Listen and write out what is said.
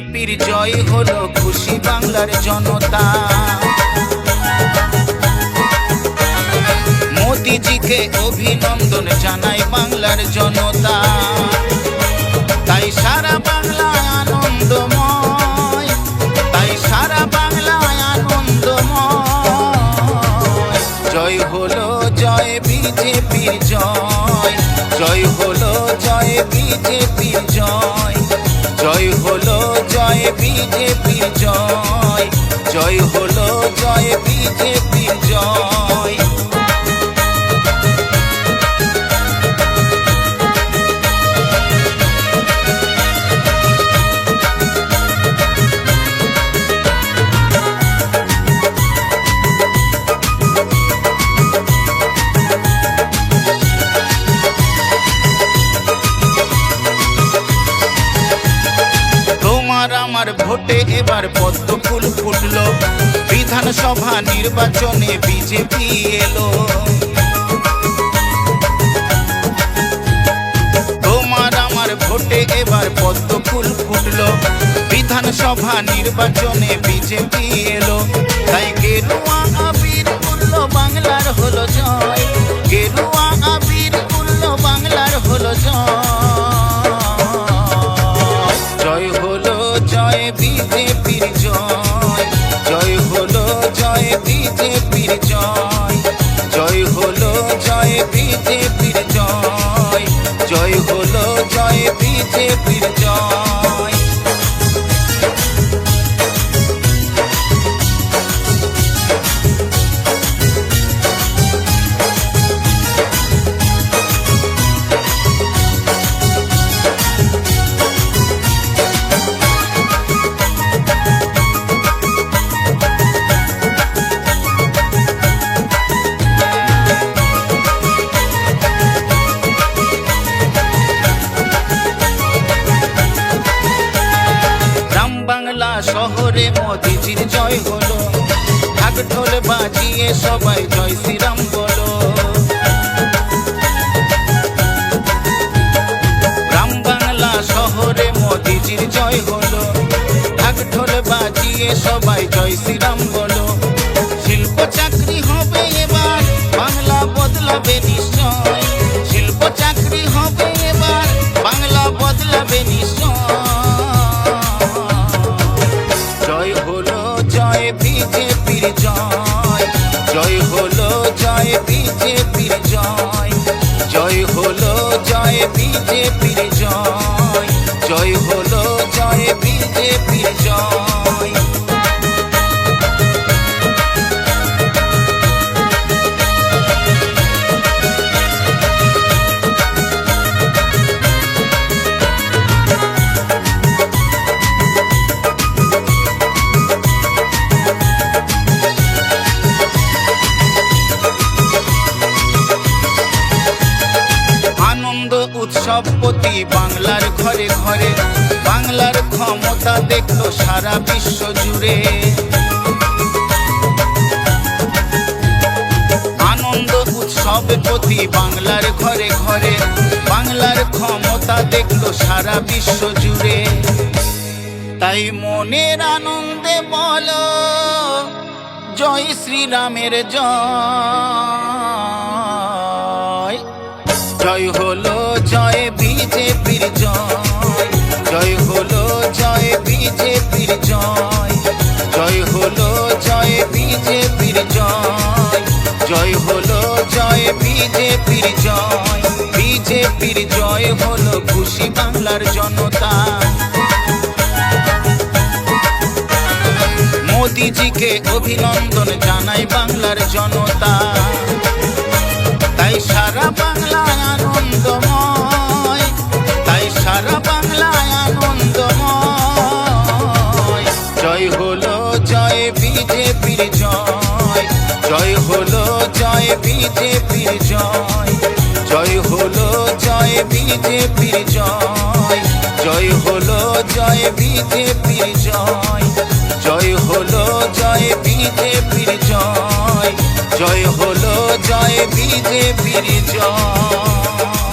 বিজেপির জয় হলো, খুশি বাংলার জনতা। মোদিজিকে অভিনন্দন জানায় বাংলার জনতা। তাই সারা বাংলায় আনন্দময়, তাই সারা বাংলায় আনন্দময়। জয় হলো জয় বিজেপির জয়, জয় হলো জয় বিজেপির জয়, জয় হলো জয় বিজেপির জয়, জয় হলো জয় বিজেপির জয়। আমার ভোটে এবার পদ্ম ফুল ফুটলো, বিধানসভা নির্বাচনে বিজেপি এলো। তোমার আমার ভোটে এবার পদ্ম ফুল ফুটলো, বিধানসভা নির্বাচনে বিজেপি এলো। তাই গেরুয়া আবির উড়লো, বাংলার হলো জয়, গেরুয়া আবির উড়লো, বাংলার হলো জয়। জয় হলো জয় বিজেপির জয়, জয় হলো জয় বিজেপির জয়, জয় হলো জয় বিজেপির জয়, জয় হলো জয় বিজেপির জয়। শহরে মোদিজির জয় হলো, ঢাক ঢোল বাজিয়ে সবাই জয় শ্রীরাম বলো। গ্রাম বাংলা শহরে মোদিজির জয় হলো, ঢাক ঢোল বাজিয়ে সবাই জয় শ্রীরাম বলো। শিল্প চাকরি হবে এবার, বাংলা বদলাবে নিশ্চয়, শিল্প চাকরি হবে এবার, বাংলা বদলাবে নিশ্চয়। জয় হলো জয় বিজেপির জয়, জয় হলো জয় বিজেপির জয়, জয় হলো জয় বিজেপির জয়, জয় হলো জয় বিজেপির জয়। উৎসব প্রতি বাংলার ঘরে ঘরে, বাংলার ক্ষমতা দেখলো সারা বিশ্ব জুড়ে। আনন্দ উৎসব প্রতি বাংলার ঘরে ঘরে, বাংলার ক্ষমতা দেখলো সারা বিশ্ব জুড়ে। তাই মনের আনন্দে বলো জয় শ্রীরামের জয়। জয় হলো জয় বিজেপির জয়, জয় হলো জয় বিজেপির জয়, জয় হলো জয় বিজেপির জয়, জয় হলো জয় বিজেপির জয়। বিজেপির জয় হলো, খুশি বাংলার জনতা। মোদিজিকে অভিনন্দন জানায় বাংলার জনতা। তাই সারা বাংলায় আনন্দময়, তাই সারা বাংলায় আনন্দময়। জয় হলো জয় বিজেপির জয়, জয় হলো জয় বিজেপির জয়, জয় হলো জয় বিজেপির জয়, জয় হলো জয় বিজেপির জয়, জয় হলো জয় বিজেপির জয়, জয় হলো জয় বিজেপির জয়।